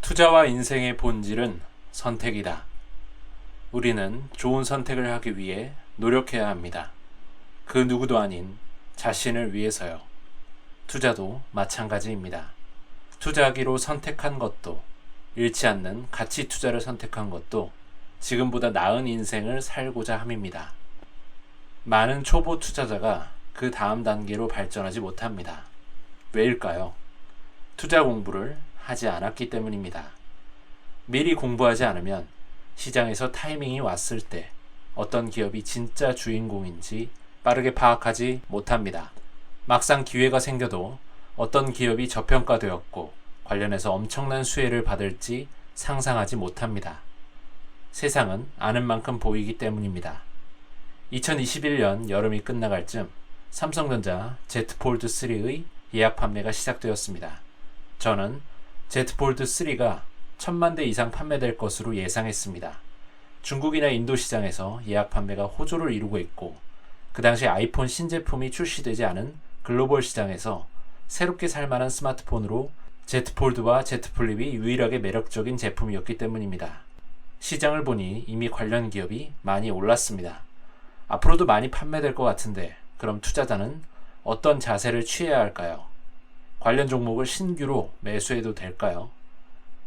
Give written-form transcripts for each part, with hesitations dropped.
투자와 인생의 본질은 선택이다. 우리는 좋은 선택을 하기 위해 노력해야 합니다. 그 누구도 아닌 자신을 위해서요. 투자도 마찬가지입니다. 투자하기로 선택한 것도, 잃지 않는 가치 투자를 선택한 것도 지금보다 나은 인생을 살고자 함입니다. 많은 초보 투자자가 그 다음 단계로 발전하지 못합니다. 왜일까요? 투자 공부를 하지 않았기 때문입니다. 미리 공부하지 않으면 시장에서 타이밍이 왔을 때 어떤 기업이 진짜 주인공인지 빠르게 파악하지 못합니다. 막상 기회가 생겨도 어떤 기업이 저평가되었고 관련해서 엄청난 수혜를 받을지 상상하지 못합니다. 세상은 아는 만큼 보이기 때문입니다. 2021년 여름이 끝나갈 즈음 삼성전자 Z 폴드 3의 예약 판매가 시작되었습니다. 저는 Z 폴드 3가 1000만 대 이상 판매될 것으로 예상했습니다. 중국이나 인도 시장에서 예약 판매가 호조를 이루고 있고, 그 당시 아이폰 신제품이 출시되지 않은 글로벌 시장에서 새롭게 살만한 스마트폰으로 Z 폴드와 Z 플립이 유일하게 매력적인 제품이었기 때문입니다. 시장을 보니 이미 관련 기업이 많이 올랐습니다. 앞으로도 많이 판매될 것 같은데, 그럼 투자자는 어떤 자세를 취해야 할까요? 관련 종목을 신규로 매수해도 될까요?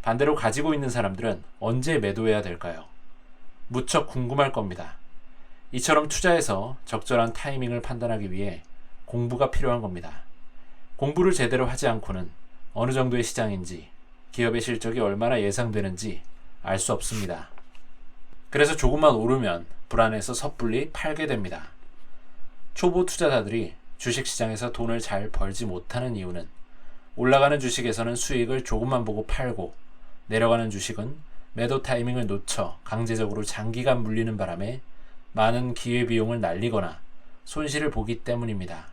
반대로 가지고 있는 사람들은 언제 매도해야 될까요? 무척 궁금할 겁니다. 이처럼 투자에서 적절한 타이밍을 판단하기 위해 공부가 필요한 겁니다. 공부를 제대로 하지 않고는 어느 정도의 시장인지, 기업의 실적이 얼마나 예상되는지 알 수 없습니다. 그래서 조금만 오르면 불안해서 섣불리 팔게 됩니다. 초보 투자자들이 주식시장에서 돈을 잘 벌지 못하는 이유는 올라가는 주식에서는 수익을 조금만 보고 팔고, 내려가는 주식은 매도 타이밍을 놓쳐 강제적으로 장기간 물리는 바람에 많은 기회비용을 날리거나 손실을 보기 때문입니다.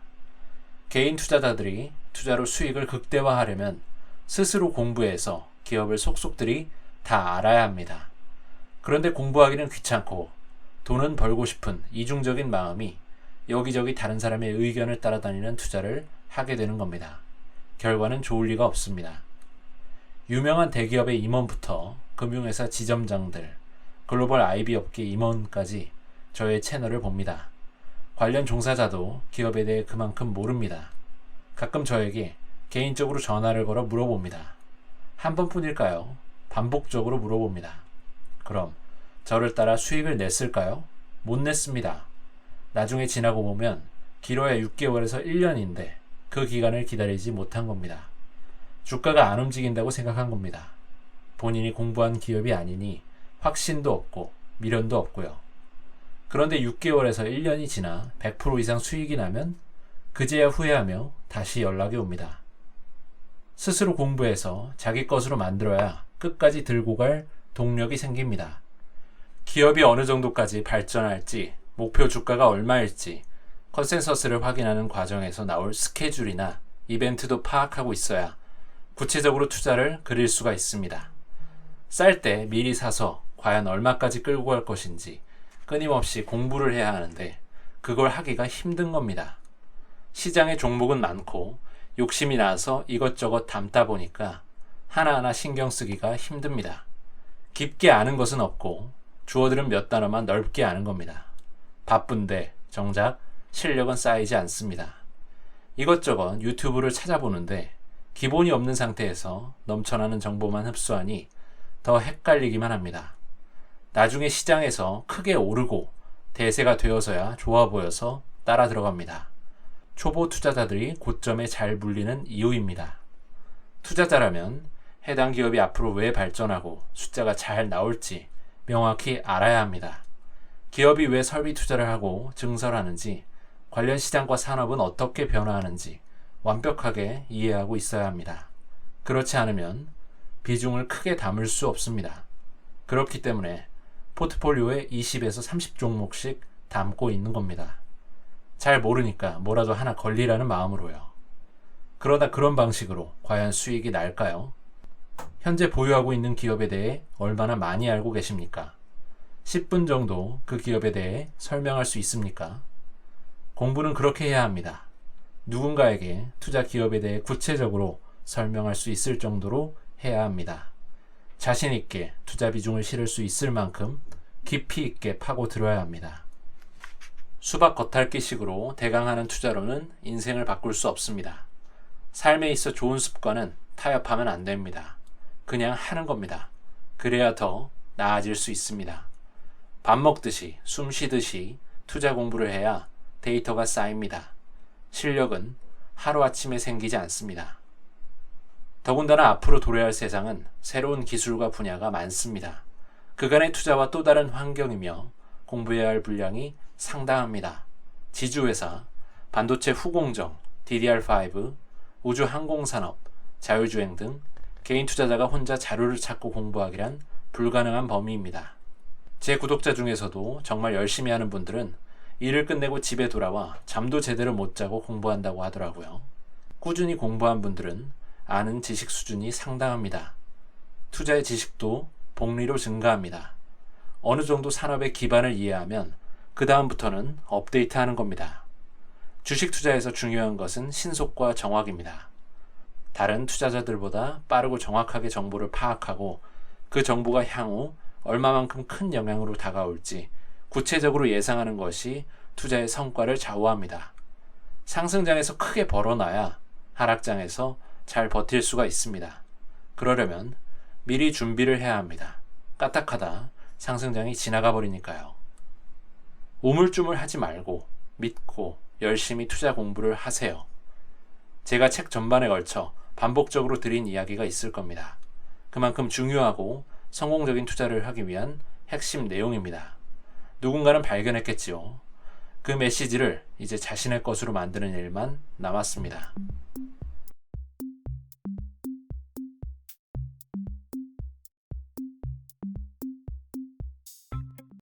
개인 투자자들이 투자로 수익을 극대화하려면 스스로 공부해서 기업을 속속들이 다 알아야 합니다. 그런데 공부하기는 귀찮고 돈은 벌고 싶은 이중적인 마음이 여기저기 다른 사람의 의견을 따라다니는 투자를 하게 되는 겁니다. 결과는 좋을 리가 없습니다. 유명한 대기업의 임원부터 금융회사 지점장들, 글로벌 IB 업계 임원까지 저의 채널을 봅니다. 관련 종사자도 기업에 대해 그만큼 모릅니다. 가끔 저에게 개인적으로 전화를 걸어 물어봅니다. 한 번뿐일까요? 반복적으로 물어봅니다. 그럼 저를 따라 수익을 냈을까요? 못 냈습니다. 나중에 지나고 보면 길어야 6개월에서 1년인데 그 기간을 기다리지 못한 겁니다. 주가가 안 움직인다고 생각한 겁니다. 본인이 공부한 기업이 아니니 확신도 없고 미련도 없고요. 그런데 6개월에서 1년이 지나 100% 이상 수익이 나면 그제야 후회하며 다시 연락이 옵니다. 스스로 공부해서 자기 것으로 만들어야 끝까지 들고 갈 동력이 생깁니다. 기업이 어느 정도까지 발전할지, 목표 주가가 얼마일지, 컨센서스를 확인하는 과정에서 나올 스케줄이나 이벤트도 파악하고 있어야 구체적으로 투자를 그릴 수가 있습니다. 쌀 때 미리 사서 과연 얼마까지 끌고 갈 것인지 끊임없이 공부를 해야 하는데 그걸 하기가 힘든 겁니다. 시장에 종목은 많고 욕심이 나서 이것저것 담다 보니까 하나하나 신경 쓰기가 힘듭니다. 깊게 아는 것은 없고 주어들은 몇 단어만 넓게 아는 겁니다. 바쁜데 정작 실력은 쌓이지 않습니다. 이것저것 유튜브를 찾아보는데 기본이 없는 상태에서 넘쳐나는 정보만 흡수하니 더 헷갈리기만 합니다. 나중에 시장에서 크게 오르고 대세가 되어서야 좋아 보여서 따라 들어갑니다. 초보 투자자들이 고점에 잘 물리는 이유입니다. 투자자라면 해당 기업이 앞으로 왜 발전하고 숫자가 잘 나올지 명확히 알아야 합니다. 기업이 왜 설비 투자를 하고 증설하는지, 관련 시장과 산업은 어떻게 변화하는지 완벽하게 이해하고 있어야 합니다. 그렇지 않으면 비중을 크게 담을 수 없습니다. 그렇기 때문에 포트폴리오에 20에서 30종목씩 담고 있는 겁니다. 잘 모르니까 뭐라도 하나 걸리라는 마음으로요. 그러나 그런 방식으로 과연 수익이 날까요? 현재 보유하고 있는 기업에 대해 얼마나 많이 알고 계십니까? 10분 정도 그 기업에 대해 설명할 수 있습니까? 공부는 그렇게 해야 합니다. 누군가에게 투자 기업에 대해 구체적으로 설명할 수 있을 정도로 해야 합니다. 자신 있게 투자 비중을 실을 수 있을 만큼 깊이 있게 파고 들어야 합니다. 수박 겉핥기식으로 대강하는 투자로는 인생을 바꿀 수 없습니다. 삶에 있어 좋은 습관은 타협하면 안 됩니다. 그냥 하는 겁니다. 그래야 더 나아질 수 있습니다. 밥 먹듯이 숨 쉬듯이 투자 공부를 해야 데이터가 쌓입니다. 실력은 하루아침에 생기지 않습니다. 더군다나 앞으로 도래할 세상은 새로운 기술과 분야가 많습니다. 그간의 투자와 또 다른 환경이며 공부해야 할 분량이 상당합니다. 지주회사, 반도체 후공정, DDR5, 우주 항공산업, 자율주행 등 개인 투자자가 혼자 자료를 찾고 공부하기란 불가능한 범위입니다. 제 구독자 중에서도 정말 열심히 하는 분들은 일을 끝내고 집에 돌아와 잠도 제대로 못 자고 공부한다고 하더라고요. 꾸준히 공부한 분들은 아는 지식 수준이 상당합니다. 투자의 지식도 복리로 증가합니다. 어느 정도 산업의 기반을 이해하면 그 다음부터는 업데이트하는 겁니다. 주식 투자에서 중요한 것은 신속과 정확입니다. 다른 투자자들보다 빠르고 정확하게 정보를 파악하고 그 정보가 향후 얼마만큼 큰 영향으로 다가올지 구체적으로 예상하는 것이 투자의 성과를 좌우합니다. 상승장에서 크게 벌어놔야 하락장에서 잘 버틸 수가 있습니다. 그러려면 미리 준비를 해야 합니다. 까딱하다 상승장이 지나가 버리니까요. 우물쭈물하지 말고 믿고 열심히 투자 공부를 하세요. 제가 책 전반에 걸쳐 반복적으로 드린 이야기가 있을 겁니다. 그만큼 중요하고 성공적인 투자를 하기 위한 핵심 내용입니다. 누군가는 발견했겠지요. 그 메시지를 이제 자신의 것으로 만드는 일만 남았습니다.